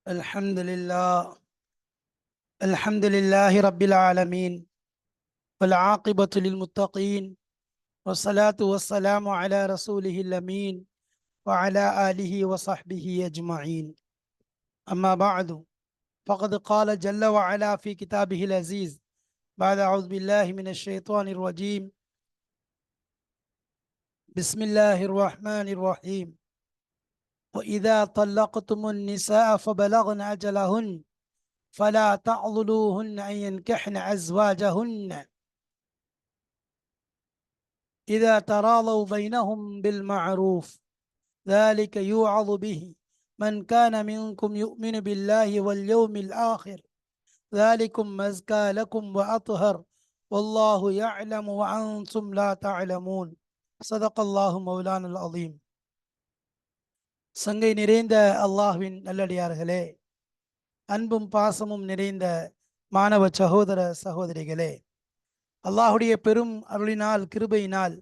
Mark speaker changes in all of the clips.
Speaker 1: الحمد لله الحمد لله رب العالمين والعاقبة للمتقين والصلاة والسلام على رسوله الأمين وعلى آله وصحبه أجمعين. أما بعد، فقد قال جل وعلا في كتابه العزيز بعد أعوذ بالله من الشيطان الرجيم. بسم الله الرحمن الرحيم. وإذا طلقتم النساء فبلغن أجلهن فلا تعضلوهن أن ينكحن أزواجهن إذا تراضوا بينهم بالمعروف ذلك يوعظ به من كان منكم يؤمن بالله واليوم الآخر ذلكم أزكى لكم وأطهر والله يعلم وأنتم لا تعلمون. صدق الله مولانا العظيم. சங்கை நிறைந்த அல்லாஹ்வின் நல்லடியார்களே, அன்பும் பாசமும் நிறைந்த மாணவ சகோதர சகோதரிகளே, அல்லாஹுடைய பெரும் அருளினால் கிருபையினால்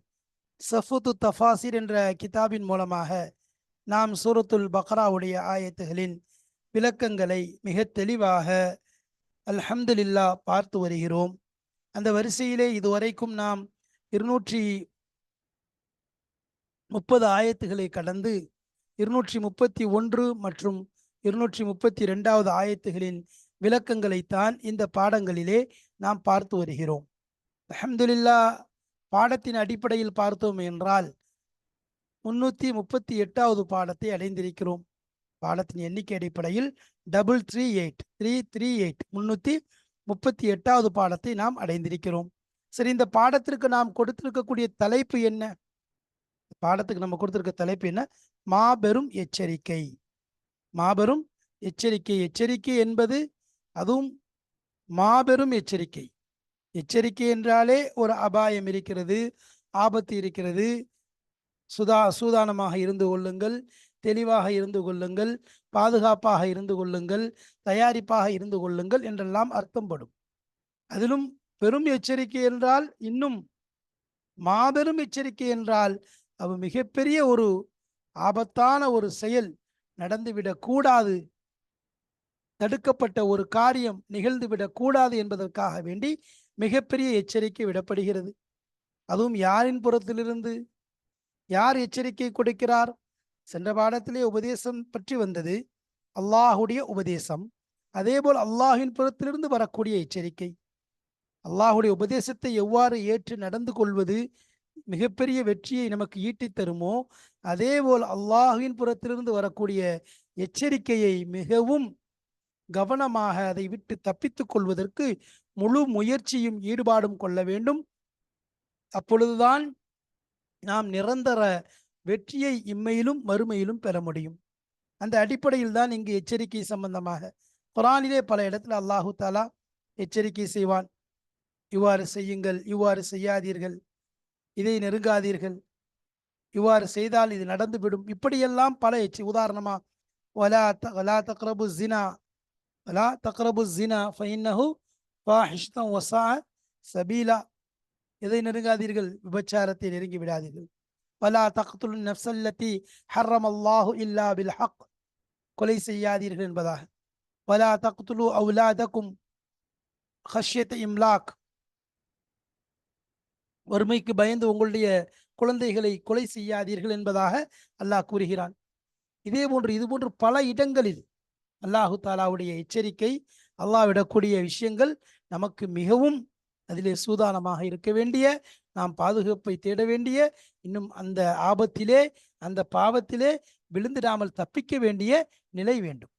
Speaker 1: சஃபுத்து தஃபாசிர் என்ற கிதாபின் மூலமாக நாம் சூரத்துல் பக்ராவுடைய ஆயத்துகளின் விளக்கங்களை மிக தெளிவாக அல்ஹம்துலில்லா பார்த்து வருகிறோம். அந்த வரிசையிலே இதுவரைக்கும் நாம் 230 ஆயத்துகளை கடந்து 231 மற்றும் 232வது ஆயத்துகளின் விளக்கங்களைத்தான் இந்த பாடங்களிலே நாம் பார்த்து வருகிறோம். அல்ஹம்துலில்லா, பாடத்தின் அடிப்படையில் பார்த்தோம் என்றால் 338வது பாடத்தை அடைந்திருக்கிறோம். பாடத்தின் எண்ணிக்கை அடிப்படையில் 338வது பாடத்தை நாம் அடைந்திருக்கிறோம். சரி, இந்த பாடத்திற்கு நாம் கொடுத்திருக்கக்கூடிய தலைப்பு என்ன? பாடத்துக்கு நம்ம கொடுத்திருக்க தலைப்பு என்ன? மாபெரும் எச்சரிக்கை. மாபெரும் எச்சரிக்கை. எச்சரிக்கை என்பது அதுவும் மாபெரும் எச்சரிக்கை. எச்சரிக்கை என்றாலே ஒரு அபாயம் இருக்கிறது, ஆபத்து இருக்கிறது. சூதானமாக இருந்து கொள்ளுங்கள், தெளிவாக இருந்து கொள்ளுங்கள், பாதுகாப்பாக இருந்து கொள்ளுங்கள், தயாரிப்பாக இருந்து கொள்ளுங்கள் என்றெல்லாம் அர்த்தப்படும். அதிலும் பெரும் எச்சரிக்கை என்றால் இன்னும் மாபெரும் எச்சரிக்கை என்றால் அது மிகப்பெரிய ஒரு ஆபத்தான ஒரு செயல் நடந்துவிடக் கூடாது, தடுக்கப்பட்ட ஒரு காரியம் நிகழ்ந்துவிடக் கூடாது என்பதற்காக வேண்டி மிகப்பெரிய எச்சரிக்கை விடப்படுகிறது. அதுவும் யாரின் புறத்திலிருந்து? யார் எச்சரிக்கை கொடுக்கிறார்? சென்ற பாடத்திலே உபதேசம் பற்றி வந்தது, அல்லாஹுடைய உபதேசம். அதேபோல் அல்லாஹின் புறத்திலிருந்து வரக்கூடிய எச்சரிக்கை. அல்லாஹுடைய உபதேசத்தை எவ்வாறு ஏற்று நடந்து கொள்வது மிகப்பெரிய வெற்றியை நமக்கு ஈட்டித் தருமோ, அதேபோல் அல்லாஹின் புறத்திலிருந்து வரக்கூடிய எச்சரிக்கையை மிகவும் கவனமாக அதை விட்டு தப்பித்துக் கொள்வதற்கு முழு முயற்சியும் ஈடுபாடும் கொள்ள வேண்டும். அப்பொழுதுதான் நாம் நிரந்தர வெற்றியை இம்மையிலும் மறுமையிலும் பெற முடியும். அந்த அடிப்படையில் தான் இங்கு எச்சரிக்கை சம்பந்தமாக குர்ஆனிலே பல இடத்துல அல்லாஹு தாலா எச்சரிக்கை செய்வான். இவ்வாறு செய்யுங்கள், இவ்வாறு செய்யாதீர்கள், இதை நெருங்காதீர்கள், இவ்வாறு செய்தால் இது நடந்துவிடும், இப்படியெல்லாம் பல உதாரணமா வலா தக்ரபு ஸினா வலா தக்ரபு ஸினா ஃபஇன்னஹு ஃபாஹிஷத்துன் வஸாஅ சபீலா. எதை நெருங்காதீர்கள்? விபச்சாரத்தை நெருங்கி விடாதீர்கள். வலா தக்துலு நஃப்ஸல்லதி ஹர்ரமல்லாஹு இல்லா பில் ஹக், கொலை செய்யாதீர்கள் என்பதாக. வலா தக்துலு அவுலாதக்கும் ஹஷ்யத இம்லாக், வறுமைக்கு பயந்து உங்களுடைய குழந்தைகளை கொலை செய்யாதீர்கள் என்பதாக அல்லாஹ் கூறுகிறான். இதுபோன்று பல இடங்களில் அல்லாஹு தாலாவுடைய எச்சரிக்கை, அல்லாஹ் விடக்கூடிய விஷயங்கள் நமக்கு மிகவும் அதிலே சூதானமாக இருக்க வேண்டிய, நாம் பாதுகாப்பை தேட வேண்டிய, இன்னும் அந்த ஆபத்திலே அந்த பாவத்திலே விழுந்திடாமல் தப்பிக்க வேண்டிய நிலை வேண்டும்.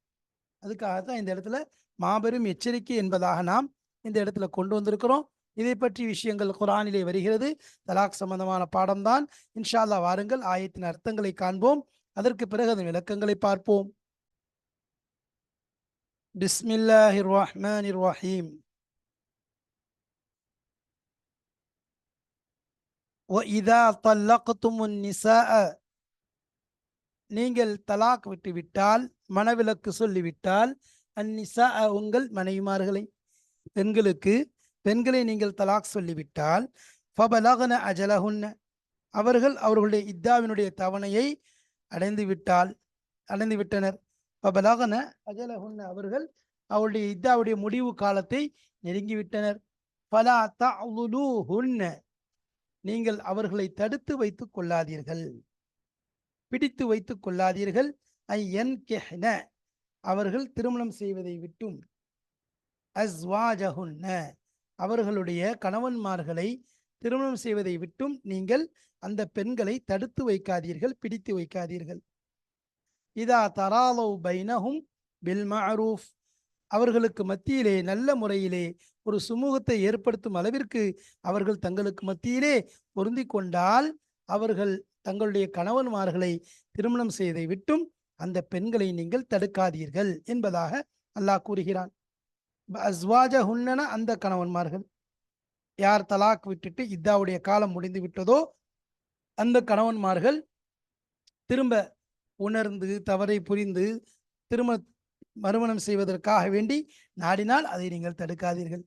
Speaker 1: அதுக்காகத்தான் இந்த இடத்துல மாபெரும் எச்சரிக்கை என்பதாக நாம் இந்த இடத்துல கொண்டு வந்திருக்கிறோம். இதை பற்றி விஷயங்கள் குர்ஆனிலே வருகிறது. தலாக் சம்பந்தமான பாடம்தான். இன்ஷா அல்லாஹ் வாருங்கள், ஆயத்தின் அர்த்தங்களை காண்போம், அதற்கு பிறகு அதன் விளக்கங்களை பார்ப்போம். பிஸ்மில்லாஹிர் ரஹ்மானிர் ரஹீம். وَإِذَا طَلَّقْتُمُ النِّسَاءَ, நீங்கள் தலாக் விட்டுவிட்டால், மனவிலக்கு சொல்லிவிட்டால், அந்நிசா உங்கள் மனைவிமார்களை, பெண்களை நீங்கள் தலாக் சொல்லிவிட்டால், ஃபபலக்ன அஜலஹுன்ன, அவர்கள் அவர்களுடைய இத்தாவினுடைய தவணையை அடைந்து விட்டனர். பபலகன அஜலஹுன்ன அவர்கள் அவருடைய இத்தாவுடைய முடிவு காலத்தை நெருங்கிவிட்டனர். ஃபலா தஅலுஹுன்ன நீங்கள் அவர்களை தடுத்து வைத்துக் கொள்ளாதீர்கள், பிடித்து வைத்துக் கொள்ளாதீர்கள். ஐயன்கிஹ்ன அவர்கள் திருமணம் செய்வதை விட்டும், அஸ்வாஜஹுன்ன அவர்களுடைய கணவன்மார்களை திருமணம் செய்வதை விட்டும் நீங்கள் அந்த பெண்களை தடுத்து வைக்காதீர்கள், பிடித்து வைக்காதீர்கள். இதா தராலவ் பைனஹும் பில் மஅரூஃப் அவர்களுக்கு மத்தியிலே நல்ல முறையிலே ஒரு சுமூகத்தை ஏற்படுத்தும் அளவிற்கு அவர்கள் தங்களுக்கு மத்தியிலே பொருந்தி கொண்டால் அவர்கள் தங்களுடைய கணவன்மார்களை திருமணம் செய்வதை விட்டும் அந்த பெண்களை நீங்கள் தடுக்காதீர்கள் என்பதாக அல்லாஹ் கூறுகிறான். அஸ்வாஜஹுன்னன அந்த கணவன்மார்கள், யார் தலாக் விட்டுட்டு இத்தாவுடைய காலம் முடிந்து விட்டதோ அந்த கணவன்மார்கள் திரும்ப உணர்ந்து தவறை புரிந்து திரும்ப மறுமணம் செய்வதற்காக வேண்டி நாடினால் அதை நீங்கள் தடுக்காதீர்கள்.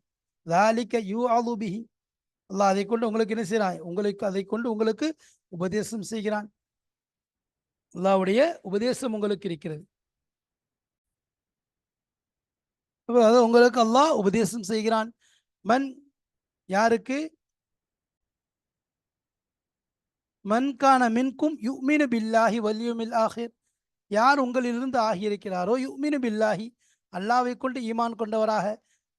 Speaker 1: ذَلِكَ يُوعَظُ بِهِ அல்லாஹ் அதை கொண்டு உங்களுக்கு என்ன செய்கிறான், உங்களுக்கு அதை கொண்டு உங்களுக்கு உபதேசம் செய்கிறான். அல்லாஹ்வுடைய உபதேசம் உங்களுக்கு இருக்கிறது. அதாவது உங்களுக்கு அல்லாஹ் உபதேசம் செய்கிறான். மன் யாருக்கு, மன் கான மின்கும் யுமினு பில்லாஹி வல் யௌமில் ஆஹிர் யார் உங்களிலிருந்து ஆகியிருக்கிறாரோ, யுமினு பில்லாஹி அல்லாஹ்வை கொண்டு ஈமான் கொண்டவராக,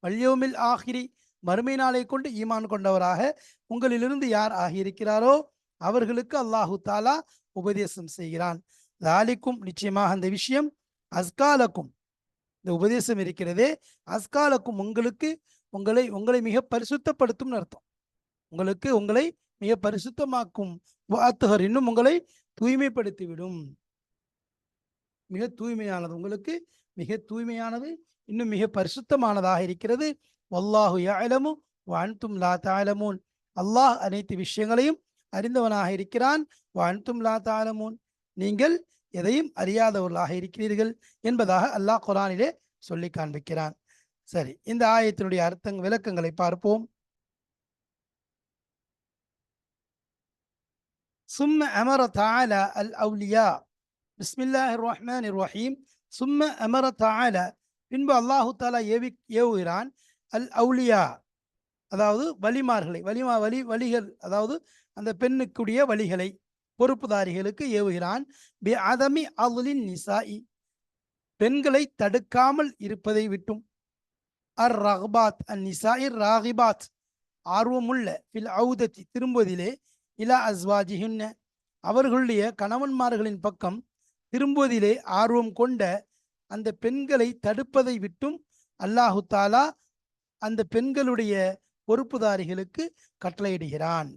Speaker 1: வல் யௌமில் ஆஹிரி மறுமை நாளை கொண்டு ஈமான் கொண்டவராக உங்களிலிருந்து யார் ஆகியிருக்கிறாரோ அவர்களுக்கு அல்லாஹு தாலா உபதேசம் செய்கிறான். லாலிக்கும் நிச்சயமாக அந்த விஷயம், அஸ்காலக்கும் இந்த உபதேசம் இருக்கிறதே, அஸ்காலக்கும் உங்களுக்கு உங்களை உங்களை மிக பரிசுத்தப்படுத்தும் அர்த்தம். உங்களுக்கு உங்களை மிக பரிசுத்தமாக்கும், வாத்துகர் இன்னும் உங்களை தூய்மைப்படுத்திவிடும். மிக தூய்மையானது, உங்களுக்கு மிக தூய்மையானது, இன்னும் மிக பரிசுத்தமானதாக இருக்கிறது. வல்லாஹு யஅலமு வ அன்தும் லா தஅலமூன் அல்லாஹ் அனைத்து விஷயங்களையும் அறிந்தவனாக இருக்கிறான். வ அன்தும் லா தஅலமூன் நீங்கள் எதையும் அறியாதவர்களாக இருக்கிறீர்கள் என்பதாக அல்லாஹ் குர்ஆனிலே சொல்லி காண்பிக்கிறான். சரி, இந்த ஆயத்தினுடைய விளக்கங்களை பார்ப்போம். சும்ம அமர தஆலா அல் அவுலியா பிஸ்மில்லாஹிர் ரஹ்மானிர் ரஹீம். சும்ம அமர தஆலா பின்பு அல்லாஹு தாலா ஏவுகிறான் அல் அவுலியா அதாவது வலிமார்களை, வலிகள் அதாவது அந்த பெண்ணுக்குடைய வலிகளை பொறுப்புதாரிகளுக்கு ஏவுகிறான். பி அதமி அலுலின் நிசாஇ பெண்களை தடுக்காமல் இருப்பதை விட்டும், அர் ரஹ்பாத் அன் நிசாஇ ராகிபாத் ஆர்வமுள்ள ஃபில் ஔதத்தி திரும்புவதிலே, இலா அஸ்வாஜிஹுன்ன அவர்களுடைய கணவன்மார்களின் பக்கம் திரும்புவதிலே ஆர்வம் கொண்ட அந்த பெண்களை தடுப்பதை விட்டும் அல்லாஹு தாலா அந்த பெண்களுடைய பொறுப்புதாரிகளுக்கு கட்டளையிடுகிறான்.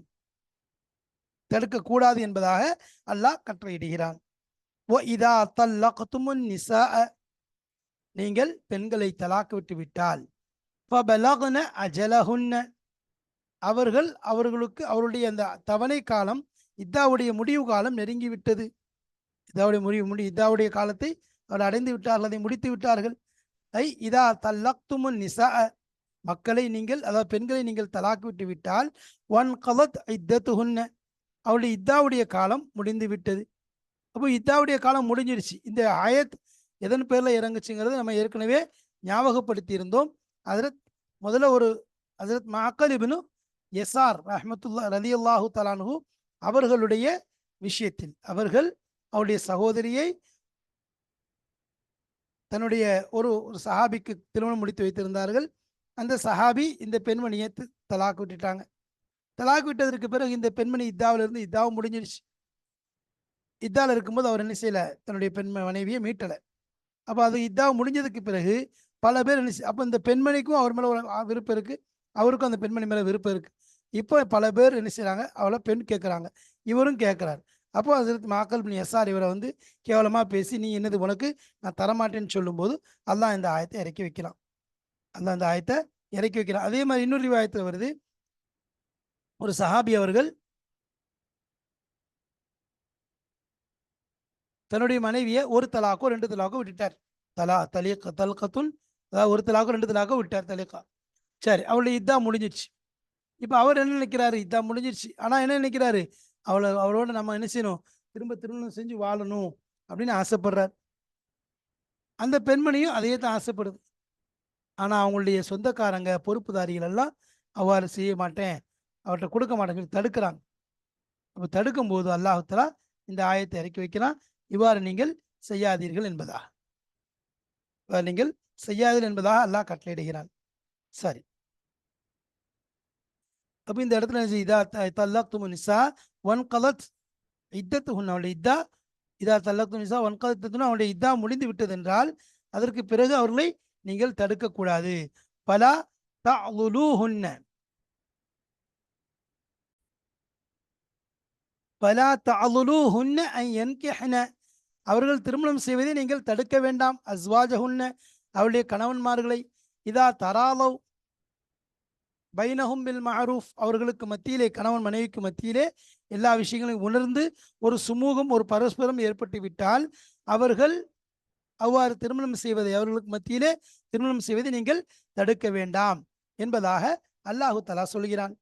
Speaker 1: தடுக்கக்கூடாது என்பதாக அல்லாஹ் கட்டளையிடுகிறான். இதா தல்லக்துமுன் நிசாஅ நீங்கள் பெண்களை தலாக்கு விட்டு விட்டால், ஃபபலக்ன அஜலஹுன்ன அவர்களுக்கு அவருடைய அந்த தவணை காலம், இத்தாவுடைய முடிவு காலம் நெருங்கிவிட்டது. இத்தாவுடைய காலத்தை அவர்கள் அடைந்து விட்டார்கள், அதை முடித்து விட்டார்கள். இதா தல்லக்துமுன் நிசாஅ மக்களை நீங்கள், அதாவது பெண்களை நீங்கள் தலாக்கு விட்டு விட்டால், ஒன் கலத் இத்தத்துஹுன்ன அவருடைய இத்தாவுடைய காலம் முடிந்து விட்டது. அப்போ இத்தாவுடைய காலம் முடிஞ்சிருச்சு. இந்த ஆயத் எதன் பேரில் இறங்குச்சுங்கிறது நம்ம ஏற்கனவே ஞாபகப்படுத்தி இருந்தோம். முதல்ல ஹஜ்ரத் மஅக்கல் இப்னு யஸார் ரஹ்மத்துல்லாஹி ரலியல்லாஹு தஆலா அன்ஹு அவர்களுடைய விஷயத்தில், அவர்கள் அவருடைய சகோதரியை தன்னுடைய ஒரு சஹாபிக்கு திருமணம் முடித்து வைத்திருந்தார்கள். அந்த சஹாபி இந்த பெண்மணியை தலாக்கு விட்டுட்டாங்க. தலாக்கு விட்டதற்கு பிறகு இந்த பெண்மணி இத்தாவிலிருந்து, இத்தாவும் முடிஞ்சிருச்சு. இத்தாவில் இருக்கும்போது அவர் என்ன செய்யலை, தன்னுடைய மனைவியை மீட்டலை. அப்போ அது இத்தாவை முடிஞ்சதுக்கு பிறகு பல பேர் என்ன, அப்போ இந்த பெண்மணிக்கும் அவர் மேலே ஒரு விருப்பம் இருக்குது, அவருக்கும் அந்த பெண்மணி மேலே விருப்பம் இருக்குது. இப்போ பல பேர் என்ன செய்கிறாங்க, அவளை பெண் கேட்குறாங்க, இவரும் கேட்குறாரு. அப்போ ஹஜ்ரத் மஅக்கல் இப்னு யஸார் இவரை கேவலமாக பேசி, நீ என்னது உனக்கு நான் தரமாட்டேன்னு சொல்லும்போது அல்லாஹ் இந்த ஆயத்தை இறக்கி வைக்கலாம். அதே மாதிரி இன்னொரு ரிவாயத்தில் வருது, ஒரு சஹாபி அவர்கள் தன்னுடைய மனைவியை ஒரு தலாக்கோ 2 தலாக்கோ விட்டுட்டார். தல்கத்துன் அதாவது ஒரு தலாக்கோ 2 தலாக்கோ விட்டார், தலீகா. சரி, அவளுடைய இத்தா முடிஞ்சிருச்சு. இப்போ அவர் என்ன நினைக்கிறாரு, இத்தா முடிஞ்சிருச்சு, ஆனால் என்ன நினைக்கிறாரு, அவளோட நம்ம என்ன செய்யணும், திரும்ப திருமணம் செஞ்சு வாழணும் அப்படின்னு ஆசைப்படுறார். அந்த பெண்மணியும் அதையே தான் ஆசைப்படுது. ஆனா அவங்களுடைய சொந்தக்காரங்க பொறுப்புதாரிகள் எல்லாம் அவ்வாறு செய்ய மாட்டேன், அவர்கிட்ட கொடுக்க மாட்டேன்னு சொல்லி தடுக்கிறாங்க. அப்ப தடுக்கும்போது அல்லாஹ் தஆலா இந்த ஆயத்தை இறக்கி வைக்கிறான். இவ்வாறு நீங்கள் செய்யாதீர்கள் என்பதாக. நீங்கள் செய்யாதீர்கள் என்பதாக அல்லாஹ் கட்டளையிடுகிறான். சரி. அப்ப இந்த இடத்துல என்ன செய்யுது? இதா தல்லக்துமுன் நிசா வன்கலத் இத்தத்துஹுன்ன, அவருடைய இதா இதா தல்லக்துமுன் நிசா வன்கலத் இத்தத்துஹுன்ன, அவருடைய இதா முடிந்து விட்டது என்றால் அதற்கு பிறகு அவர்களை நீங்கள் தடுக்கக்கூடாது. பலா தஅலுலூஹுன்ன, பலா தஅலுலூஹுன்ன அன் யன்கிஹ்ன, அவர்கள் திருமணம் செய்வதை நீங்கள் தடுக்க வேண்டாம். அஸ்வாஜஹுன்ன, அவருடைய கணவன்மார்களை. இதா தராலவ் பைனஹும் பில் மஅரூஃப், அவர்களுக்கு மத்தியிலே, கணவன் மனைவிக்கு மத்தியிலே எல்லா விஷயங்களையும் உணர்ந்து ஒரு சுமூகம், ஒரு பரஸ்பரம் ஏற்பட்டு விட்டால் அவர்கள் அவ்வாறு திருமணம் செய்வதை, அவர்களுக்கு மத்தியிலே திருமணம் செய்வதை நீங்கள் தடுக்க வேண்டாம் என்பதாக அல்லாஹு தஆலா சொல்கிறான்.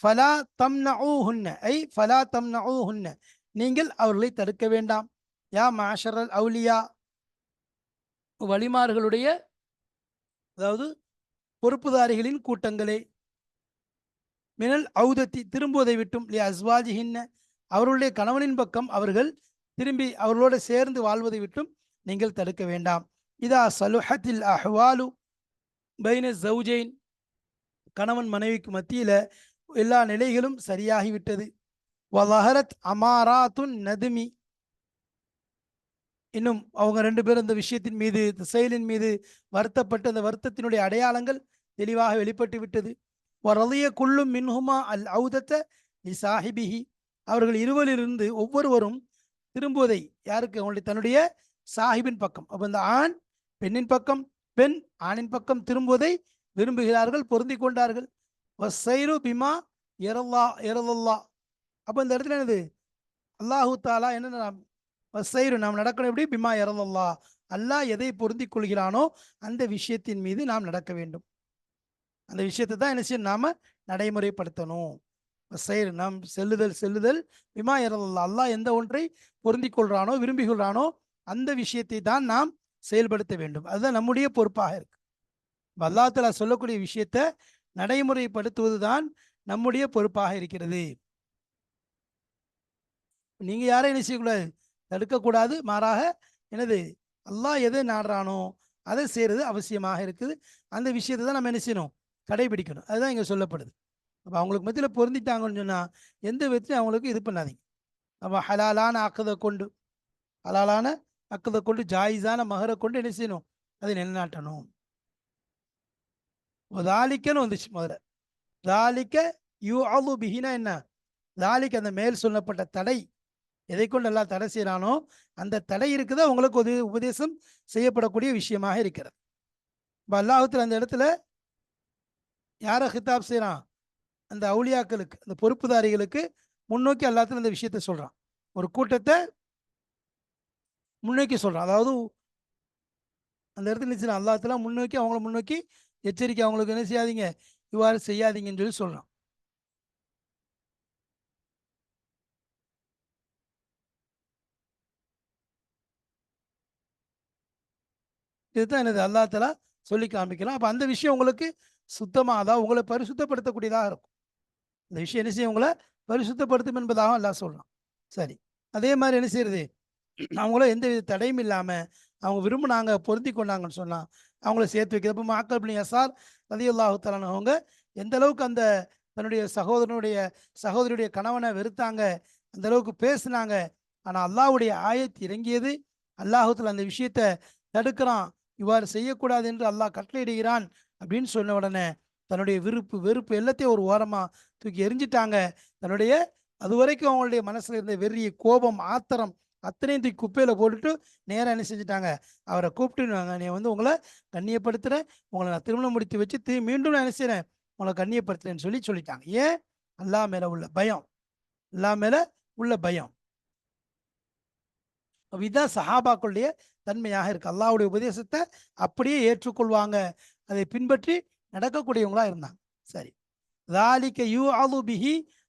Speaker 1: ஃபலா தம்னஊஹுன்ன, ஐ ஃபலா தம்னஊஹுன்ன, நீங்கள் அவர்களை தடுக்க வேண்டாம். யா மஅஷரல் அவுலியா, வலிமார்களுடைய, அதாவது பொறுப்புதாரிகளின் கூட்டங்களே, மினல் ஔதத்தி, திரும்புவதை விட்டும், லி அஸ்வாஜிஹின்ன, அவர்களுடைய கணவனின் பக்கம் அவர்கள் திரும்பி அவர்களோடு சேர்ந்து வாழ்வதை விட்டும் நீங்கள் தடுக்க வேண்டாம். இதா சலுஹத்தில் அஹ்வாலு பைன ஜௌஜைன், கணவன் மனைவிக்கு மத்தியில எல்லா நிலைகளும் சரியாகிவிட்டது. வலஹரத் அமாராத்துன் நதுமி, இன்னும் அவங்க ரெண்டு பேரும் இந்த விஷயத்தின் மீது, இந்த செயலின் மீது வருத்தப்பட்டு அந்த வருத்தத்தினுடைய அடையாளங்கள் தெளிவாக வெளிப்பட்டு விட்டது. வரலிய குள்ளும் மின்ஹுமா அல் ஔதத்த லி சாஹிபிஹி, அவர்கள் இருவரிலிருந்து ஒவ்வொருவரும் திரும்புவதை, யாருக்கு? அவங்களுடைய தன்னுடைய சாஹிபின் பக்கம். அப்ப இந்த ஆண் பெண்ணின் பக்கம், பெண் ஆணின் பக்கம் திரும்புவதை விரும்புகிறார்கள், பொருந்தி கொண்டார்கள். வஸ்ஸைரு பிமா யரல்லா யரல்லா, அப்ப இந்த இடத்துல என்னது? அல்லாஹு தாலா என்ன? வஸ்ஸைரு, நாம் நடக்கணும் எப்படி? பிமா யரல்லா, அல்லாஹ் எதை பொருந்திக் கொள்கிறானோ அந்த விஷயத்தின் மீது நாம் நடக்க வேண்டும். அந்த விஷயத்தை தான் என்ன செய்யணும்? நாம நடைமுறைப்படுத்தணும். செயல் நாம் செல்லுதல் பிமா யரல்லா, அல்லாஹ் எந்த ஒன்றை பொருந்திக் கொள்றானோ விரும்பி கொள்றானோ அந்த விஷயத்தை தான் நாம் செயல்படுத்த வேண்டும். அதுதான் நம்முடைய பொறுப்பாக இருக்கு. அல்லாஹ் தஆலா சொல்லக்கூடிய விஷயத்தை நடைமுறைப்படுத்துவது தான் நம்முடைய பொறுப்பாக இருக்கிறது. நீங்க யாரையும் என்ன செய்யக்கூடாது? தடுக்கக்கூடாது. மாறாக என்னது? அல்லாஹ் எதை நாடுறானோ அதை செய்யறது அவசியமாக இருக்குது. அந்த விஷயத்தை தான் நம்ம என்ன செய்யணும்? கடைபிடிக்கணும். அதுதான் இங்க சொல்லப்படுது. அப்போ அவங்களுக்கு மத்தியில் பொருந்திட்டாங்கன்னு சொன்னா எந்த விதத்திலையும் அவங்களுக்கு இது பண்ணாதீங்க. நம்ம ஹலாலான அக்கதை கொண்டு, ஹலாலான அக்கதை கொண்டு, ஜாயிஸான மகரை கொண்டு என்ன செய்யணும்? அதை நிலைநாட்டணும். தாலிக்கன்னு வந்துச்சு முதல்ல. தாலிக்க யூ அலு பிஹினா என்ன? தாலிக்கு அந்த மேல் சொல்லப்பட்ட தடை, எதை கொண்டு எல்லாம் தடை செய்யறானோ அந்த தடை இருக்குதா உங்களுக்கு ஒரு உபதேசம் செய்யப்படக்கூடிய விஷயமாக இருக்கிறது. இப்போ அல்லாஹ்வுத்தஆலா அந்த இடத்துல யாரை ஹிதாப் செய்யறான்? அந்த அவுலியாக்களுக்கு, அந்த பொறுப்புதாரிகளுக்கு முன்னோக்கி அல்லாஹ்வுத்தஆலா இந்த விஷயத்தை சொல்றான். ஒரு கூட்டத்தை முன்னோக்கி சொல்றான். அதாவது அந்த இடத்துல நினைச்சு அல்லாஹ்வுத்தஆலா முன்னோக்கி, அவங்கள முன்னோக்கி எச்சரிக்கை, அவங்களுக்கு என்ன செய்யாதீங்க, இவ்வாறு செய்யாதீங்கன்னு சொல்லி சொல்றான். இதுதான் என்னது? அல்லாஹ்வுத்தஆலா சொல்லி காமிக்கலாம். அப்ப அந்த விஷயம் உங்களுக்கு சுத்தமா, அதாவது உங்களை பரிசுத்தப்படுத்தக்கூடியதாக இருக்கும். இந்த விஷயம் என்ன செய்யும்? உங்களை பரிசுத்தப்படுத்தும் என்பதாக அல்லாஹ் சொல்றான். சரி. அதே மாதிரி என்ன செய்யறது? அவங்களும் எந்த வித தடையும் இல்லாம அவங்க விரும்பினாங்க, பொருந்தி கொண்டாங்கன்னு சொன்னா அவங்கள சேர்த்து வைக்கிறது. இப்போ மாக்கல் பின் யசார் ரலியல்லாஹு தஆலா அவங்க எந்த அளவுக்கு அந்த தன்னுடைய சகோதரியுடைய கணவனை வெறுத்தாங்க, அந்த அளவுக்கு பேசினாங்க. ஆனா அல்லாஹ்வுடைய ஆயத் இறங்கியது. அல்லாஹ் தஆலா அந்த விஷயத்தை தடுக்கிறான், இவ்வாறு செய்யக்கூடாது என்று அல்லாஹ் கட்டளையிடுகிறான் அப்படின்னு சொன்ன உடனே தன்னுடைய விருப்பு வெறுப்பு எல்லாத்தையும் ஒரு ஓரமா தூக்கி எரிஞ்சிட்டாங்க. தன்னுடைய அதுவரைக்கும் அவங்களுடைய மனசுல இருந்த வெறி, கோபம், ஆத்திரம் அத்தனையும் தூக்கி குப்பையில போட்டுட்டு நேரா என்ன செஞ்சுட்டாங்க? அவரை கூப்பிட்டு, நீ வந்து உங்களை கண்ணியப்படுத்துறேன், உங்களை நான் திருமணம் முடித்து வச்சு மீண்டும் நான் என்ன செய்றேன்? உங்களை கண்ணியப்படுத்துறேன்னு சொல்லிட்டாங்க. ஏன்? அல்லாஹ் மேல உள்ள பயம். அல்லாஹ் மேல உள்ள பயம். இதுதான் சஹாபாக்களுடைய தன்மையாக இருக்கு. அல்லாஹ்வுடைய உபதேசத்தை அப்படியே ஏற்றுக்கொள்வாங்க, அதை பின்பற்றி நடக்கக்கூடியவங்களா இருந்தாங்க. சரி. ذَلِكَ يُوعَظُ بِهِ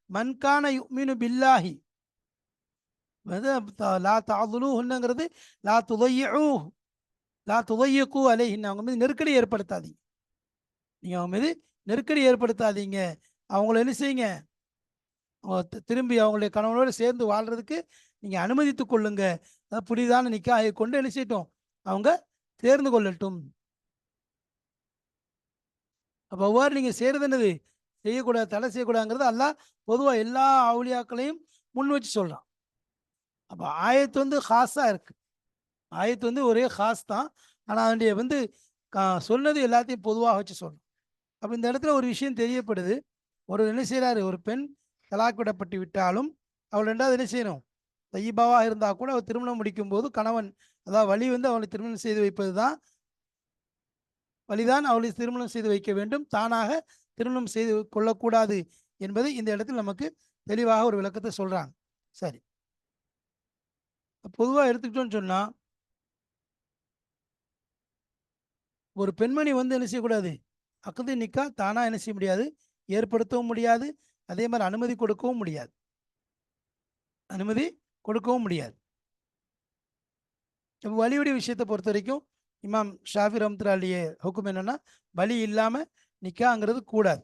Speaker 1: مَنْ كَانَ يُؤْمِنُ بِاللَّهِ, வந்து லா தாதுலூஹுன்னங்கிறது லா துதையு லா துதையக்கு அலைஹின், அவங்க மீது நெருக்கடி ஏற்படுத்தாதீங்க. நீங்க அவங்க மீது நெருக்கடி ஏற்படுத்தாதீங்க. அவங்கள என்ன செய்யுங்க, திரும்பி அவங்களுடைய கணவனோடு சேர்ந்து வாழ்றதுக்கு நீங்க அனுமதித்துக் கொள்ளுங்க. புதிதான நிக்காஹை கொண்டு என்ன செய்யட்டும், அவங்க சேர்ந்து கொள்ளட்டும். அப்ப அவ்வாறு நீங்க செய்யறது என்னது, செய்யக்கூடாது, தடை செய்யக்கூடாதுங்கிறது அல்லாஹ் பொதுவா எல்லா அவுலியாக்களையும் முன் வச்சு சொல்றான். அப்ப ஆயத்து வந்து ஹாஸா இருக்கு. ஆயத்து வந்து ஒரே ஹாஸ் தான். ஆனா அதனுடைய வந்து சொன்னது எல்லாத்தையும் பொதுவாக வச்சு சொல்றோம். அப்ப இந்த இடத்துல ஒரு விஷயம் தெரியப்படுது. ஒரு என்ன செய்றாரு, ஒரு பெண் தலாக் விடப்பட்டு விட்டாலும் அவள் 2வது என்ன செய்யணும், தையிபாவா இருந்தா கூட அவள் திருமணம் முடிக்கும்போது கணவன், அதாவது வழி வந்து அவளை திருமணம் செய்து வைப்பது தான், வழிதான் அவளை திருமணம் செய்து வைக்க வேண்டும். தானாக திருமணம் செய்து கொள்ளக்கூடாது என்பது இந்த இடத்தில் நமக்கு தெளிவாக ஒரு விளக்கத்தை சொல்றாங்க. சரி. பொதுவா எடுத்துக்கிட்டோம்னு சொன்னா, ஒரு பெண்மணி வந்து என்ன செய்யக்கூடாது, அக்து நிக்கா தானா என்ன செய்ய முடியாது, ஏற்படுத்தவும் முடியாது. அதே மாரி அனுமதி கொடுக்கவும் முடியாது. அனுமதி கொடுக்கவும் முடியாது. இப்ப வலியுடைய விஷயத்த பொறுத்தவரைக்கும், இமாம் ஷாஃபி ரஹ்மத்துல்லாஹி அலைஹி ஹுக்கும் என்னன்னா, வலி இல்லாம நிக்காங்கிறது கூடாது.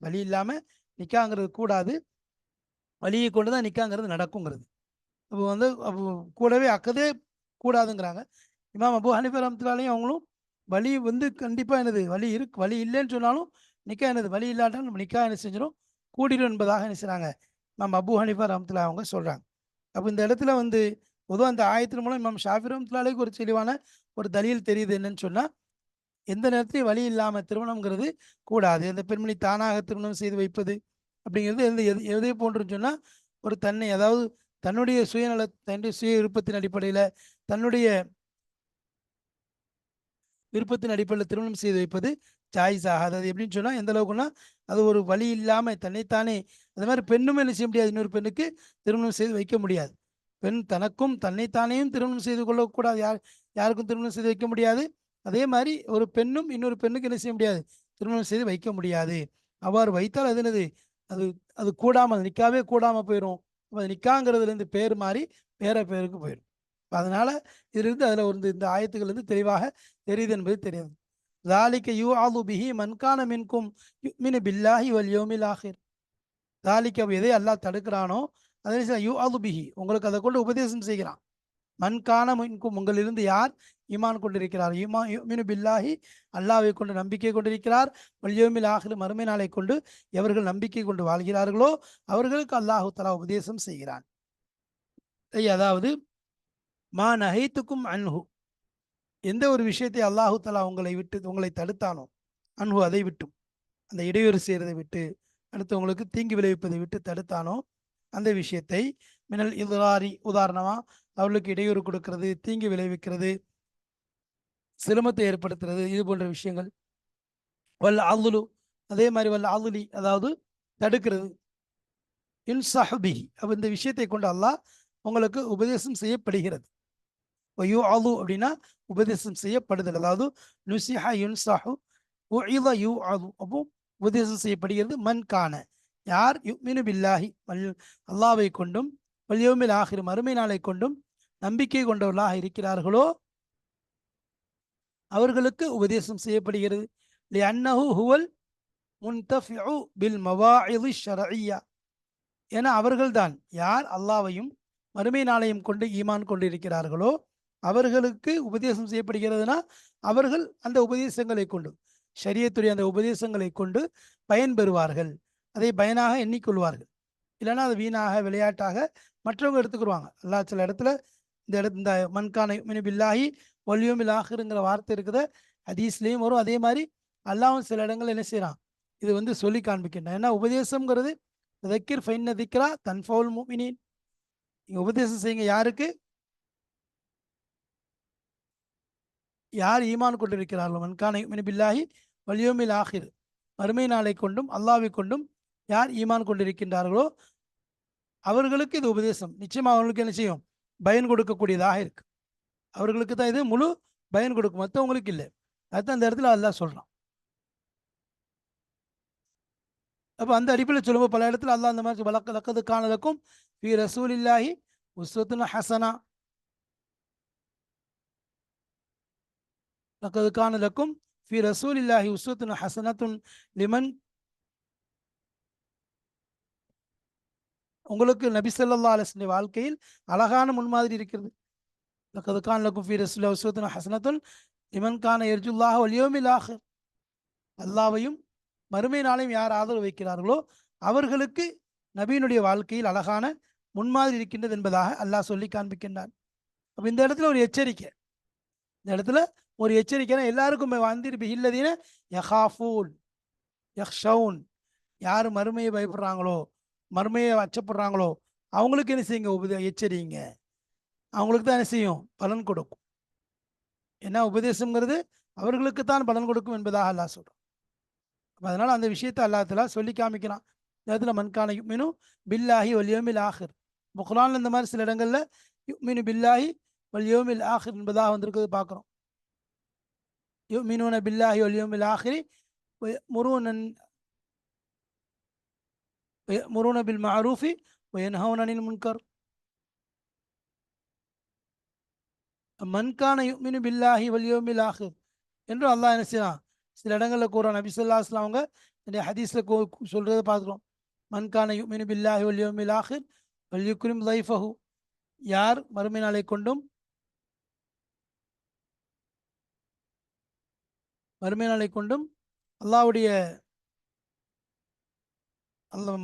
Speaker 1: வலி இல்லாம நிக்காங்கிறது கூடாது. வலியை கொண்டு தான் நிக்காங்கிறது நடக்குங்கிறது. அப்போ வந்து அப்போ கூடவே அக்கதே கூடாதுங்கிறாங்க. இமாம் அபூ ஹனீஃபா ரஹ்மத்துல்லாஹி அலைஹி அவங்களும் வலி வந்து கண்டிப்பா என்னது, வலி இருக்கு, வலி இல்லைன்னு சொன்னாலும் நிக்கா என்னது, வலி இல்லாட்டாலும் நம்ம நிக்கா என்ன செஞ்சிரும், கூடிரும் என்பதாக என்ன செய்றாங்க, இமாம் அபூ ஹனீஃபா ரஹ்மத்துல்லாஹி அவங்க சொல்றாங்க. அப்போ இந்த இடத்துல வந்து பொதுவா அந்த ஆயத்தின் மூலம் இமாம் ஷாஃபி ரஹ்மத்துல்லாஹி அலைஹிக்கு ஒரு தெளிவான ஒரு தலீல் தெரியுது. என்னன்னு சொன்னா, எந்த நேரத்திலயும் வழி இல்லாம திருமணம்ங்கிறது கூடாது. அந்த பெண்மணி தானாக திருமணம் செய்து வைப்பது அப்படிங்கிறது எதை போன்றுன்னு சொன்னா, ஒரு தன்னை, அதாவது தன்னுடைய தன்னுடைய சுய விருப்பத்தின் அடிப்படையில, தன்னுடைய விருப்பத்தின் அடிப்படையில் திருமணம் செய்து வைப்பது ஜாயிஸ் ஆகாது. அது எப்படின்னு சொன்னா, எந்த அளவுக்குன்னா, அது ஒரு வழி இல்லாம தன்னைத்தானே, அந்த மாதிரி பெண்ணும் என்ன செய்ய முடியாது, இன்னொரு பெண்ணுக்கு திருமணம் செய்து வைக்க முடியாது. பெண் தனக்கும் தன்னைத்தானேயும் திருமணம் செய்து கொள்ளக்கூடாது. யாருக்கும் திருமணம் செய்து வைக்க முடியாது. அதே மாதிரி ஒரு பெண்ணும் இன்னொரு பெண்ணுக்கு என்ன செய்ய முடியாது, திருமணம் செய்து வைக்க முடியாது. அவ்வாறு வைத்தால் அது என்னது, அது அது கூடாம, அது நிக்காவே கூடாம போயிடும். அது நிக்காங்கிறதுல இருந்து பேர் மாறி வேற பேருக்கு போயிடும். அதனால இதிலிருந்து அதில் வந்து இந்த ஆயத்துக்கள் இருந்து தெளிவாக தெரியுது என்பது தெரியாது. ذَلِكَ يُوعَظُ بِهِ مَنْ كَانَ مِنْكُمْ يُؤْمِنُ بِاللَّهِ وَالْيَوْمِ الْآخِرِ. ذَلِكَ எதை அல்லாஹ் தடுக்கிறானோ அதை யுஅது பிஹி, உங்களுக்கு அதை கொண்டு உபதேசம் செய்கிறான். மன்கான மின்கும், உங்களிலிருந்து யார் ஈமான் கொண்டிருக்கிறார், யுமினு பில்லாஹி, அல்லாஹ்வை கொண்டு நம்பிக்கை கொண்டிருக்கிறார், வல்யௌமில் ஆகிர், மறுமை நாளை கொண்டு எவர்கள் நம்பிக்கை கொண்டு வாழ்கிறார்களோ அவர்களுக்கு அல்லாஹு தஆலா உபதேசம் செய்கிறான். அதாவது மா நஹைத்துக்கும் அன்ஹு, எந்த ஒரு விஷயத்தை அல்லாஹு தஆலா உங்களை தடுத்தானோ, அன்ஹு அதை விட்டும், அந்த இடையூறு செய்கிறதை விட்டு, அடுத்தவங்களுக்கு தீங்கு விளைவிப்பதை விட்டு தடுத்தானோ அந்த விஷயத்தை, மினல் இதுராரி, உதாரணமா அவர்களுக்கு இடையூறு கொடுக்கிறது, தீங்கு விளைவிக்கிறது, சிரமத்தை ஏற்படுத்துறது, இது போன்ற விஷயங்கள். வல் அலுலு, அதே மாதிரி வல் அலுலி, அதாவது தடுக்கிறது. இன்சஹபிஹி, அப்போ இந்த விஷயத்தை கொண்டு அல்லாஹ் உங்களுக்கு உபதேசம் செய்யப்படுகிறது. யு அலு அப்படின்னா உபதேசம் செய்யப்படுதல், அதாவது நுசிஹா யுன்சஹு உஇத யூ அலு, அப்போ உபதேசம் செய்யப்படுகிறது. மன் கான, யார் யுமினு பில்லாஹி, அல்லாஹ்வை கொண்டும் வல்யௌமில் ஆகிர், மறுமை நாளை கொண்டும் நம்பிக்கை கொண்டவர்களாக இருக்கிறார்களோ அவர்களுக்கு உபதேசம் செய்யப்படுகிறது. லிஅன்னஹு ஹுவல் முன்தஃபிஉ பில் மவாஇதி ஷர்இய்யா, என அவர்கள்தான் யார் அல்லாஹ்வையும் மறுமை நாளையும் கொண்டு ஈமான் கொண்டிருக்கிறார்களோ அவர்களுக்கு உபதேசம் செய்யப்படுகிறதுனா, அவர்கள் அந்த உபதேசங்களை கொண்டு, ஷரியத்துடைய அந்த உபதேசங்களை கொண்டு பயன்பெறுவார்கள், அதை பயனாக எண்ணிக்கொள்வார்கள். இல்லைன்னா அது வீணாக விளையாட்டாக மற்றவங்க எடுத்துக்கிடுவாங்க. அல்லாஹ் சில இடத்துல இந்த மன்கான யுமினு பில்லாஹி வல் யௌமில் ஆகிர்ங்கிற வார்த்தை இருக்குது, ஹதீஸ்லேயும் வரும். அதே மாதிரி அல்லாஹ்வும் சில இடங்கள் என்ன செய்கிறான், இது வந்து சொல்லி காண்பிக்கின்றான். ஏன்னா உபதேசம்ங்கிறது தக்கிர் ஃபைன்ன திக்ரா தன்ஃபவுல் முஃமினீன், நீங்க உபதேசம் செய்யுங்க யாருக்கு, யார் ஈமான் கொண்டிருக்கிறார்களோ, மன்கான யுமினு பில்லாஹி வல் யௌமில் ஆகிர், மறுமை நாளை கொண்டும் அல்லாஹ்வை கொண்டும் யார் ஈமான் கொண்டிருக்கின்றார்களோ அவர்களுக்கு இது உபதேசம் நிச்சயமா அவர்களுக்கு என்ன செய்யும், பயன் கொடுக்கக்கூடியதாக இருக்கு. அவர்களுக்கு தான் இது முழு பயன் கொடுக்கும், மற்றவங்களுக்கு இல்லை. அதுதான் அந்த இடத்துல அல்லாஹ் சொல்றான். அப்போ அந்த அடிப்படையில் சொல்லும்போது பல இடத்துல அல்லாஹ் அந்த மாதிரி லக்கது கான லக்கும் ஃபீ ரசூலில்லாஹி உஸ்வத்துன் ஹசனா, லக்கது கான லக்கும் ஃபி ரசூலில்லாஹி உஸ்வத்துன் ஹசனத்துன் லிமன், உங்களுக்கு நபி ஸல்லல்லாஹு அலைஹி வஸல்லம் வாழ்க்கையில் அழகான முன்மாதிரி இருக்கிறது. லக்கது கான லக்கும் ஃபி ரசூலில்லாஹி உஸ்வத்துன் ஹசனத்துன் லிமன் கான யர்ஜுல்லாஹ வல் யௌமில் ஆகிர், அல்லாஹ்வையும் மறுமை நாளையும் யார் ஆதரவு வைக்கிறார்களோ அவர்களுக்கு நபியினுடைய வாழ்க்கையில் அழகான முன்மாதிரி இருக்கின்றது என்பதாக அல்லாஹ் சொல்லி காண்பிக்கின்றான். அப்ப இந்த இடத்துல ஒரு எச்சரிக்கை, இந்த இடத்துல ஒரு எச்சரிக்கைனா எல்லாருக்கும் வந்திரு பிஹில்லதீன யஹாஃபூன் யஹ்ஷவுன், யார் மறுமையை பயப்படுறாங்களோ மறுமையை அச்சப்படுறாங்களோ அவங்களுக்கு என்ன செய்யுங்க, எச்சரிங்க. அவங்களுக்கு தான் என்ன செய்யும், பலன் கொடுக்கும். ஏன்னா உபதேசம்ங்கிறது அவர்களுக்கு தான் பலன் கொடுக்கும் என்பதாக அல்லாஹ் சொல்றான். அதனால அந்த விஷயத்தை அல்லாஹ் தஆலா சொல்லி காமிக்கிறான். இந்த இடத்துல மன்கான யுமினு பில்லாஹி வல் யௌமில் ஆகிர், குர்ஆன்ல இந்த மாதிரி சில இடங்கள்ல யுமினு பில்லாஹி வல் யௌமில் ஆகிர் என்பதாக வந்திருக்கிறது பார்க்குறோம். யுமினூன பில்லாஹி வல் யௌமில் ஆகிரி வயமுரூன பில் மஅரூஃபி வயன்ஹவுன அனில் முன்கர். மன்கான யுமினு பில்லாஹி வல் யௌமில் ஆகிர் என்று அல்லாஹ் என்ன செய்யலாம் சில இடங்களில் கூறான். நபி ஸல்லல்லாஹு அலைஹி வஸல்லம் அவங்க இந்த ஹதீஸில் சொல்றதை பார்க்குறோம். மன்கான யுமினு பில்லாஹி வல் யௌமில் ஆகிர் வல் யுக்ரிம் லைஃபஹு, யார் மறுமை நாளை கொண்டும் அல்லாஹ்வுடைய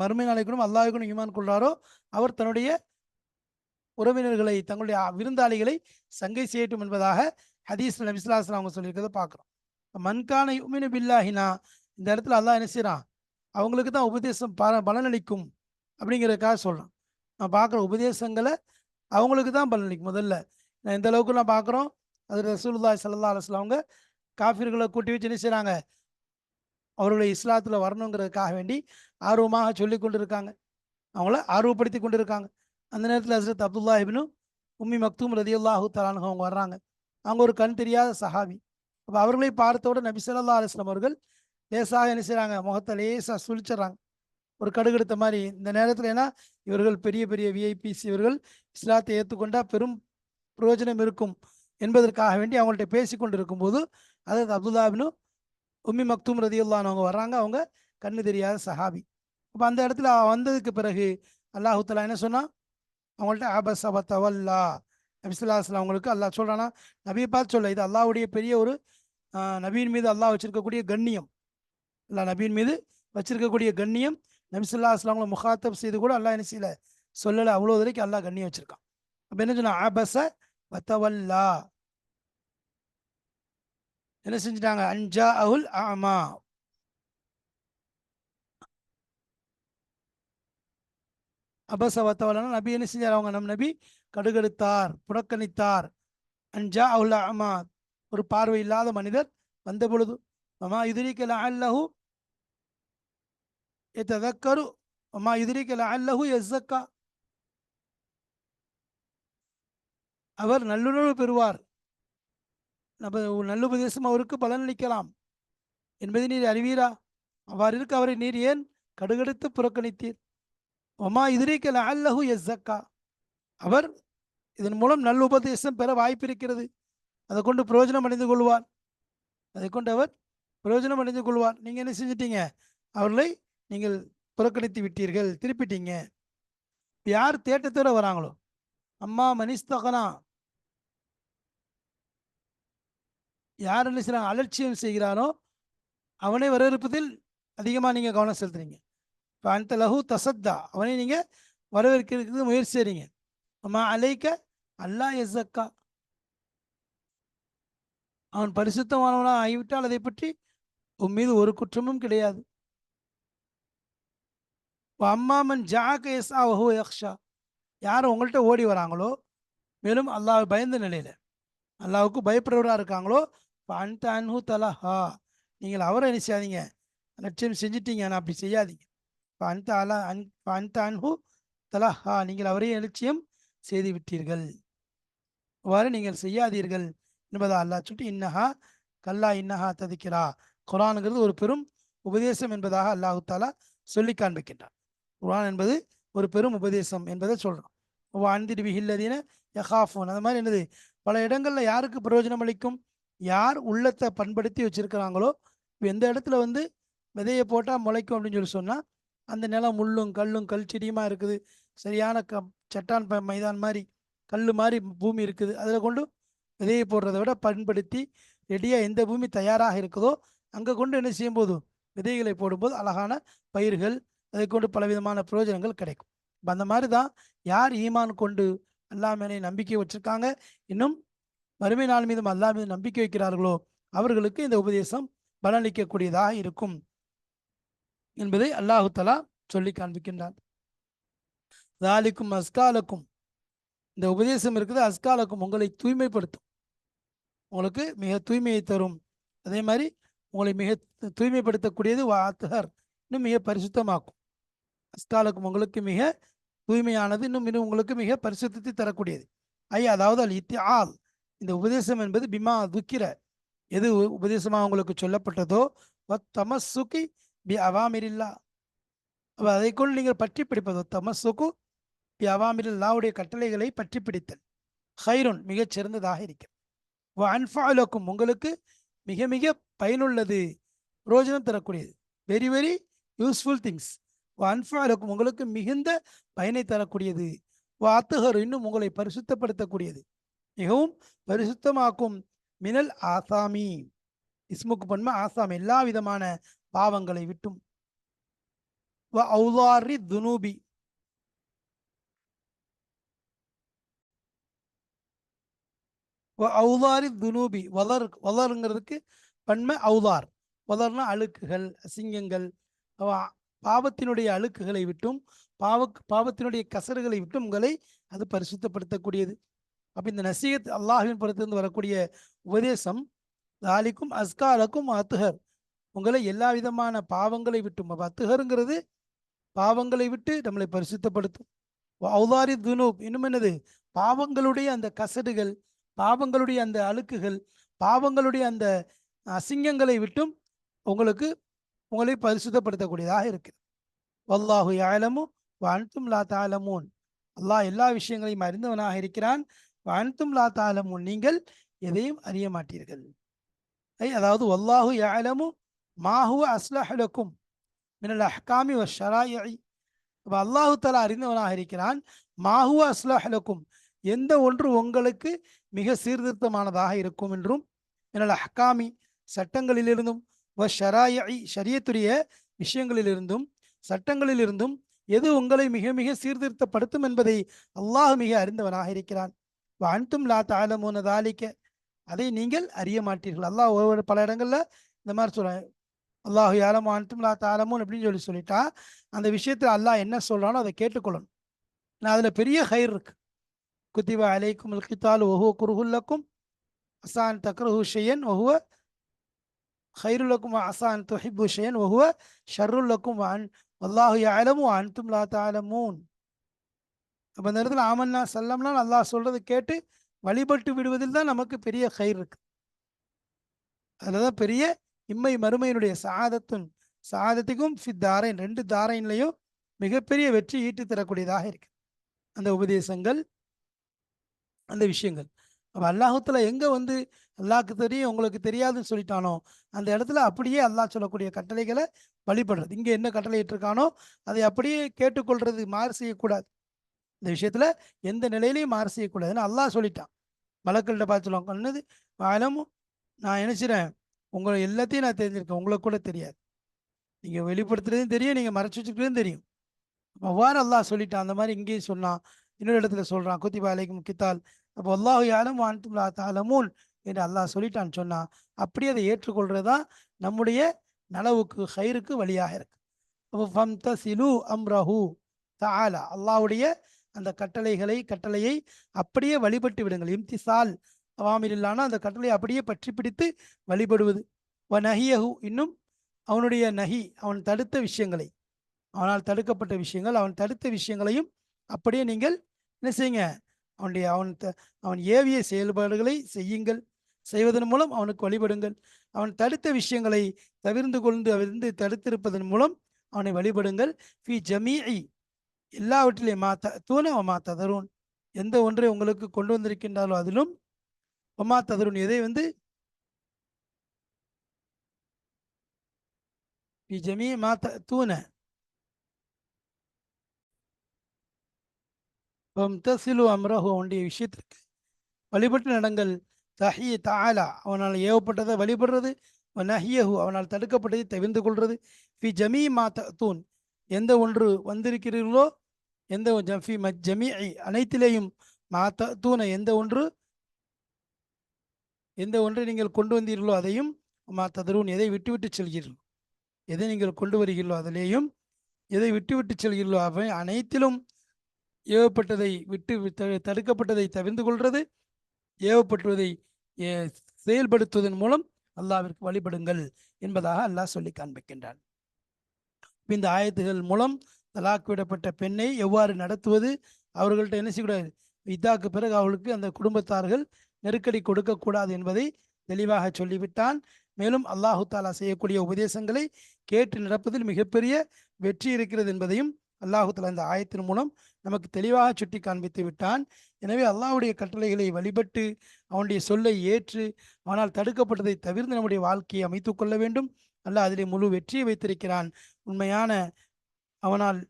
Speaker 1: மறுமை நாளை கொண்டும் அல்லாஹ்வுக்கு ஈமான் கொள்றாரோ அவர் தன்னுடைய உறவினர்களை, தங்களுடைய விருந்தாளிகளை சங்கை செய்யட்டும் என்பதாக ஹதீஸ்ல நபி ஸல்லல்லாஹு அலைஹி வஸல்லம் அவங்க சொல்லியிருக்கிறத பார்க்குறோம். மன்கான யுமினு பில்லாஹினா, இந்த இடத்துல அல்லாஹ் என்ன செய்யறான், அவங்களுக்கு தான் உபதேசம் பலனளிக்கும் அப்படிங்கிறதுக்காக சொல்றான். நான் பார்க்குற உபதேசங்களை அவங்களுக்கு தான் பலனளிக்கும். முதல்ல நான் எந்த அளவுக்கு நான் பார்க்குறோம், அது ரசூலுல்லாஹி ஸல்லல்லாஹு அலைஹி வஸல்லம் அவங்க காஃபிர்களை கூட்டி வச்சு என்ன செய்றாங்க, அவர்களை இஸ்லாத்தில் வரணுங்கிறதுக்காக வேண்டி ஆர்வமாக சொல்லி கொண்டு இருக்காங்க, அவங்கள ஆர்வப்படுத்தி கொண்டு இருக்காங்க. அந்த நேரத்தில் ஹஸ்ரத் அப்துல்லா இப்னு உம்மி மக்தூம் ரலியல்லாஹு தஆலா அன்ஹு அவங்க வர்றாங்க. அவங்க ஒரு கண் தெரியாத சஹாபி. அப்போ அவர்களை பார்த்தோட நபி ஸல்லல்லாஹு அலைஹி வஸல்லம் அவர்கள் லேசாக என்ன செய்கிறாங்க, முகத்தை லேசாக சுழிச்சிட்றாங்க, ஒரு கடுகெடுத்த மாதிரி. இந்த நேரத்தில் ஏன்னா இவர்கள் பெரிய பெரிய விஐபிஸ், இவர்கள் இஸ்லாத்தை ஏற்றுக்கொண்டா பெரும் பிரயோஜனம் இருக்கும் என்பதற்காக வேண்டி அவங்கள்ட்ட பேசி கொண்டு இருக்கும்போது அதாவது அப்துல்லா இப்னு உம்மி மக்தூம் ரலியல்லாஹு அன்ஹு அவங்க வர்றாங்க. அவங்க கண்ணு தெரியாத சஹாபி. அப்போ அந்த இடத்துல வந்ததுக்கு பிறகு அல்லாஹு தஆலா என்ன சொன்னா, அவங்கள்ட்ட அபஸ வ தவல்லா, நபி ஸல்லல்லாஹு அலைஹி வஸல்லம் அவங்களுக்கு அல்லாஹ் சொல்றானா, நபியை பார்த்து சொல்ல, இது அல்லாஹ்வுடைய பெரிய ஒரு நபியின் மீது அல்லாஹ் வச்சிருக்கக்கூடிய கண்ணியம், அல்லாஹ் நபியின் மீது வச்சிருக்கக்கூடிய கண்ணியம். நபி ஸல்லல்லாஹு அலைஹி வஸல்லம் அவங்களை முகாத்தப் செய்து கூட அல்லாஹ் என்ன செய்யல, சொல்லலை. அவ்வளோ வரைக்கும் அல்லாஹ் கண்ணியம் வச்சிருக்கான். அப்போ என்ன சொன்னா, அபஸ வ தவல்லா, என்ன செஞ்சிட்டாங்க, அன்ஜா அவுல் ஆமா, அபஸ வ தவல்லா, நபி என்ன செஞ்சார், அவங்க நம் நபி கடுகெடுத்தார், புறக்கணித்தார். அன்ஜா அவுல் ஆமா, ஒரு பார்வை இல்லாத மனிதர் வந்த பொழுது. வமா யுத்ரிக லஅல்லஹு யததக்கரு வமா யுத்ரிக லஅல்லஹு யஸக்கா, அவர் நல்லுணர்வு பெறுவார், நல்லுபதேசம் அவருக்கு பலனளிக்கலாம் என்பதை நீர் அறிவீரா, அவ்வாறு இருக்க அவரை நீர் ஏன் கடுகெடுத்து புறக்கணித்தீர். வமா யுத்ரிக லஅல்லஹு யஸக்கா, அவர் இதன் மூலம் நல்ல உபதேசம் பெற வாய்ப்பு இருக்கிறது, அதை கொண்டு பிரயோஜனம் அடைந்து கொள்வார், அதை கொண்டு அவர் பிரயோஜனம் அடைந்து கொள்வார். நீங்கள் என்ன செஞ்சிட்டீங்க, அவர்களை நீங்கள் புறக்கணித்து விட்டீர்கள், திருப்பிட்டீங்க. யார் தேட்டத்தோட வராங்களோ, அம்மா மனிஸ்தகனா, யார் என்ன செய்கிறாங்க, அலட்சியம் செய்கிறானோ அவனை வரவேற்பதில் அதிகமாக நீங்கள் கவனம் செலுத்துறீங்க. இப்போ அந்த லஹு தசத்தா, அவனை நீங்கள் வரவேற்கிறதுக்கு முயற்சி செய்றீங்க. அம்மா அலைக்க அல்லா எஸ்ஸக்கா, அவன் பரிசுத்தமானவனாக ஆகிவிட்டால் அதை பற்றி உன் மீது ஒரு குற்றமும் கிடையாது. அம்மாமன் ஜாக்க எஸ்ஆ வஹு யக்ஷா, யார் உங்கள்கிட்ட ஓடி வராங்களோ, மேலும் அல்லாஹ் பயந்த நிலையில் அல்லாஹ்வுக்கு பயப்படுறவராக இருக்காங்களோ, அந்த அன்ஹு தலஹா, நீங்கள் அவரை என்ன செய்யாதீங்க, லட்சியம் செஞ்சிட்டீங்க, ஆனால் அப்படி செய்யாதீங்க. அந்த அன்ஹு தலஹா, நீங்கள் அவரையும் லட்சியம் செய்து விட்டீர்கள், அவ்வாறு நீங்கள் செய்யாதீர்கள் என்பதை அல்லாஹ் சொல்லிட்டு, இன்னஹா கல்லா இன்னஹா ததிக்கிறா, குர்ஆனுங்கிறது ஒரு பெரும் உபதேசம் என்பதாக அல்லாஹு தாலா சொல்லி காண்பிக்கின்றான். குர்ஆன் என்பது ஒரு பெரும் உபதேசம் என்பதை சொல்றான். அந்திரி பிஹில்லதீன யஹாஃபூன். அந்த மாதிரி என்னது, பல இடங்கள்ல யாருக்கு பிரயோஜனம் அளிக்கும், யார் உள்ளத்தை பண்படுத்தி வச்சிருக்கிறாங்களோ. எந்த இடத்துல வந்து விதையை போட்டால் முளைக்கும் அப்படின்னு சொல்லி சொன்னால், அந்த நிலம் முள்ளும் கல்லும் கல் செடியுமா இருக்குது, சரியான சட்டான் மைதான் மாதிரி கல் மாதிரி பூமி இருக்குது, அதில் கொண்டு விதையை போடுறதை விட பண்படுத்தி ரெடியாக எந்த பூமி தயாராக இருக்குதோ அங்கே கொண்டு என்ன செய்யும் போது விதைகளை போடும்போது அழகான பயிர்கள், அதை கொண்டு பலவிதமான பிரயோஜனங்கள் கிடைக்கும். அந்த மாதிரி தான் யார் ஈமான் கொண்டு அல்லாஹ் மேலே நம்பிக்கை வச்சிருக்காங்க, இன்னும் மறுமை நாள் மீதும் அல்லாஹ் மீது நம்பிக்கை வைக்கிறார்களோ அவர்களுக்கு இந்த உபதேசம் பலனளிக்கக்கூடியதாக இருக்கும் என்பதை அல்லாஹு தஆலா சொல்லி காண்பிக்கின்றான். தாலிக்கும் அஸ்காலக்கும், இந்த உபதேசம் இருக்குது அஸ்காலக்கும், உங்களை தூய்மைப்படுத்தும், உங்களுக்கு மிக தூய்மையை தரும். அதே மாதிரி உங்களை மிக தூய்மைப்படுத்தக்கூடியது வாத்தகர், இன்னும் மிக பரிசுத்தமாக்கும். அஸ்காலக்கும், உங்களுக்கு மிக தூய்மையானது, இன்னும் உங்களுக்கு மிக பரிசுத்தத்தை தரக்கூடியது. அதாவது அல் இத்திஆல், இந்த உபதேசம் என்பது பிமா துக்கிர, எது உபதேசமாக உங்களுக்கு சொல்லப்பட்டதோ தமசுகி பி அவாமிரில்லா, அதை கொண்டு நீங்கள் பற்றி பிடிப்பதோ தமசுக்கு பி அவாமிரில்லாவுடைய கட்டளைகளை பற்றி பிடித்தல், ஹைருன் மிகச் சிறந்ததாக இருக்கிறது. அன்ஃபஅலக்கும், உங்களுக்கு மிக மிக பயனுள்ளது, பிரயோஜனம் தரக்கூடியது, வெரி வெரி யூஸ்ஃபுல் திங்ஸ். அன்ஃபஅலக்கும், உங்களுக்கு மிகுந்த பயனை தரக்கூடியது. அத்துஹர், இன்னும் உங்களை பரிசுத்தப்படுத்தக்கூடியது, மிகவும் பரிசுத்தமாக்கும். மினல் ஆசாமி, இஸ்முக்கு பன்மை ஆசாமி, எல்லா விதமான பாவங்களை விட்டும். அவுதாரி துனூபி, அவுதாரி துனூபி, வளருங்கிறதுக்கு பன்மை அவுதார். வளர்னா அழுக்குகள், அசிங்கங்கள், பாவத்தினுடைய அழுக்குகளை விட்டும் பாவத்தினுடைய கசறுகளை விட்டும் உங்களை அது பரிசுத்தப்படுத்தக்கூடியது. அப்போ இந்த நசீகத் அல்லாஹ்வின் புறத்திலிருந்து வரக்கூடிய உபதேசம் தாலிக்கும் அஸ்காலக்கும் அத்துஹர், உங்களை எல்லா விதமான பாவங்களை விட்டும், அத்துஹருங்கிறது பாவங்களை விட்டு நம்மளை பரிசுத்தப்படுத்தும். அவுதாரி துனூப், இன்னும் என்னது, பாவங்களுடைய அந்த கசடுகள், பாவங்களுடைய அந்த அழுக்குகள், பாவங்களுடைய அந்த அசிங்கங்களை விட்டும் உங்களை பரிசுத்தப்படுத்தக்கூடியதாக இருக்கு. வல்லாஹு யஅலமு வ அன்தும் லா தஅலமூன், அல்லாஹ் எல்லா விஷயங்களையும் அறிந்தவனாக இருக்கிறான். வ அன்தும் லா தஅலமூன், நீங்கள் எதையும் அறிய மாட்டீர்கள். அதாவது வல்லாஹு யஅலமு மா ஹுவ அஸ்லஹு லக்கும் மினல் அஹ்காமி வ ஷராயிஇ, அப்போ அல்லாஹு தஆலா அறிந்தவனாக இருக்கிறான். மா ஹுவ அஸ்லஹு லக்கும், எந்த ஒன்று உங்களுக்கு மிக சீர்திருத்தமானதாக இருக்கும் என்றும், மினல் அஹ்காமி சட்டங்களிலிருந்தும், வ ஷராயிஇ ஷரியத்துடைய விஷயங்களிலிருந்தும் சட்டங்களிலிருந்தும் எது உங்களை மிக மிக சீர்திருத்தப்படுத்தும் என்பதை அல்லாஹ் மிக அறிந்தவனாக இருக்கிறான். அன்தும் லா தஅலமூன தாலிக, அதை நீங்கள் அறிய மாட்டீர்கள். அல்லாஹ் ஒவ்வொரு பல இடங்கள்ல இந்த மாதிரி சொல்றான், அல்லாஹு யஅலமு அன்தும் லா தஅலமூன் அப்படின்னு சொல்லிட்டா அந்த விஷயத்தில் அல்லாஹ் என்ன சொல்றானோ அதை கேட்டுக்கொள்ளணும். நான் அதுல பெரிய ஹைர் இருக்கு. குத்திப அலைக்குமுல் கித்தாலு வஹுவ குர்ஹுல் லக்கும் அஸான் தக்ரஹு ஷையன் வஹுவ ஹைருல் லக்கும் அஸான் துஹிப்பு ஷையன் வஹுவ ஷர்ருல் லக்கும் வல்லாஹு யஅலமு அன்தும் லா தஅலமூன். அப்போ இந்த இடத்துல ஆமன்னா சல்லம்னா அல்லாஹ் சொல்றது கேட்டு வழிபட்டு விடுவதில் தான் நமக்கு பெரிய ஹைர் இருக்கு. அதுலதான் பெரிய இம்மை மறுமையினுடைய சாதத்துக்கும் தாரைன், ரெண்டு தாரைன்லையும் மிகப்பெரிய வெற்றி ஈட்டு தரக்கூடியதாக இருக்கு அந்த உபதேசங்கள், அந்த விஷயங்கள். அப்போ அல்லாஹுத்துல எங்க வந்து அல்லாஹ்க்கு தெரியும் உங்களுக்கு தெரியாதுன்னு சொல்லிட்டானோ அந்த இடத்துல அப்படியே அல்லாஹ் சொல்லக்கூடிய கட்டளைகளை வழிபடுறது, இங்க என்ன கட்டளை இட்டிருக்கானோ அதை அப்படியே கேட்டுக்கொள்றது, மாறு செய்யக்கூடாது. இந்த விஷயத்துல எந்த நிலையிலையும் மாறு செய்யக்கூடாதுன்னு அல்லாஹ் சொல்லிட்டான். மலக்கள்கிட்ட பார்த்து சொல்லுவாங்க, என்னது ஆலமும், நான் நினைச்சிறேன் உங்களை எல்லாத்தையும் நான் தெரிஞ்சிருக்கேன், உங்களுக்கு கூட தெரியாது, நீங்க வெளிப்படுத்துறதும் தெரியும், நீங்க மறைச்சு வச்சுக்கிறதும் தெரியும். அவ்வாறு அல்லாஹ் சொல்லிட்டான். அந்த மாதிரி இங்கேயும் சொன்னான், இன்னொரு இடத்துல சொல்றான் குத்திப அலைக்கும் கித்தால். அப்போ அல்லாஹு யஅலமு அன்தும் லா தஅலமூன் என்று அல்லாஹ் சொல்லிட்டான்னு சொன்னா அப்படியே அதை ஏற்றுக்கொள்றதுதான் நம்முடைய நலவுக்கு ஹைருக்கு வழியாக இருக்கு. அப்போ ஃபம்தஸிலு அம்ரஹு தஆலா, அல்லாஹ்வுடைய அந்த கட்டளையை அப்படியே வழிபட்டு விடுங்கள். இம்திசால் அவாமிரில்லானா அந்த கட்டளையை அப்படியே பற்றி பிடித்து வழிபடுவது. வ நஹியஹு, இன்னும் அவனுடைய நஹி, அவன் தடுத்த விஷயங்களை, அவனால் தடுக்கப்பட்ட விஷயங்கள், அவன் தடுத்த விஷயங்களையும் அப்படியே நீங்கள் என்ன செய்யுங்க, அவன் ஏவிய செயல்பாடுகளை செய்யுங்கள், செய்வதன் மூலம் அவனுக்கு வழிபடுங்கள். அவன் தடுத்த விஷயங்களை தவிர்ந்து தடுத்திருப்பதன் மூலம் அவனை வழிபடுங்கள். ஃபி ஜமீஇ, எல்லாவற்றிலையும் மா தூன மா ததரூன், எந்த ஒன்றை உங்களுக்கு கொண்டு வந்திருக்கின்றாரோ அதிலும் ஒமா ததருன் எதை வந்து ஜமீ மா தூன தசிலு அம்ரஹு அவனுடைய விஷயத்திற்கு வழிபட்டு நடங்கள். தஹி தாலா அவனால் ஏவப்பட்டதை வழிபடுறது, நஹியஹு அவனால் தடுக்கப்பட்டதை தவிர்ந்து கொள்வது, ஃபி ஜமீ மா தூன் எந்த ஒன்று வந்திருக்கிறீர்களோ, எந்த ஃபி ஜமீ அனைத்திலேயும், மா தூன எந்த ஒன்றை நீங்கள் கொண்டு வந்தீர்களோ அதையும், மா ததரூன் எதை விட்டு விட்டு செல்கிறீர்களோ, எதை நீங்கள் கொண்டு வருகிறீர்களோ அதிலேயும், எதை விட்டு விட்டு செல்கிறீர்களோ அவை அனைத்திலும் ஏவப்பட்டதை விட்டு தடுக்கப்பட்டதை தவிர்ந்து கொள்வது, ஏவப்பட்டுவதை செயல்படுத்துவதன் மூலம் அல்லாவிற்கு வழிபடுங்கள் என்பதாக அல்லாஹ் சொல்லி காண்பிக்கின்றான். இந்த ஆயத்துகள் மூலம் தலாக் விடப்பட்ட பெண்ணை எவ்வாறு நடத்துவது, அவர்கள்ட்ட என்ன செய்யக்கூடாது, இதாக்கு பிறகு அவளுக்கு அந்த குடும்பத்தார்கள் நெருக்கடி கொடுக்கக்கூடாது என்பதை தெளிவாக சொல்லிவிட்டான். மேலும் அல்லாஹு தாலா செய்யக்கூடிய உபதேசங்களை கேட்டு நடப்பதில் மிகப்பெரிய வெற்றி இருக்கிறது என்பதையும் அல்லாஹு தாலா இந்த ஆயத்தின் மூலம் நமக்கு தெளிவாக சுட்டி காண்பித்து விட்டான். எனவே அல்லாஹ்வுடைய கட்டளைகளை வழிபட்டு அவனுடைய சொல்லை ஏற்று அவனால் தடுக்கப்பட்டதை தவிர்த்து நம்முடைய வாழ்க்கையை அமைத்து கொள்ள வேண்டும். அல்லாஹ் அதிலே முழு வெற்றியை வைத்திருக்கிறான். உண்மையான அவனால்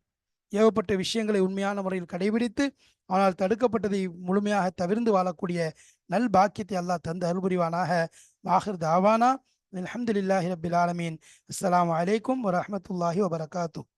Speaker 1: ஏவப்பட்ட விஷயங்களை உண்மையான முறையில் கடைபிடித்து அவனால் தடுக்கப்பட்டதை முழுமையாக தவிர்ந்து வாழக்கூடிய நல் பாக்கியத்தை அல்லாஹ் தந்து அருள்புரிவானாக. ஆகிர் தாவானா அல்ஹம்துலில்லாஹி ரப்பில் ஆலமீன். அஸ்ஸலாமு அலைக்கும் வரஹ்மத்துல்லாஹி வபரகாத்துஹு.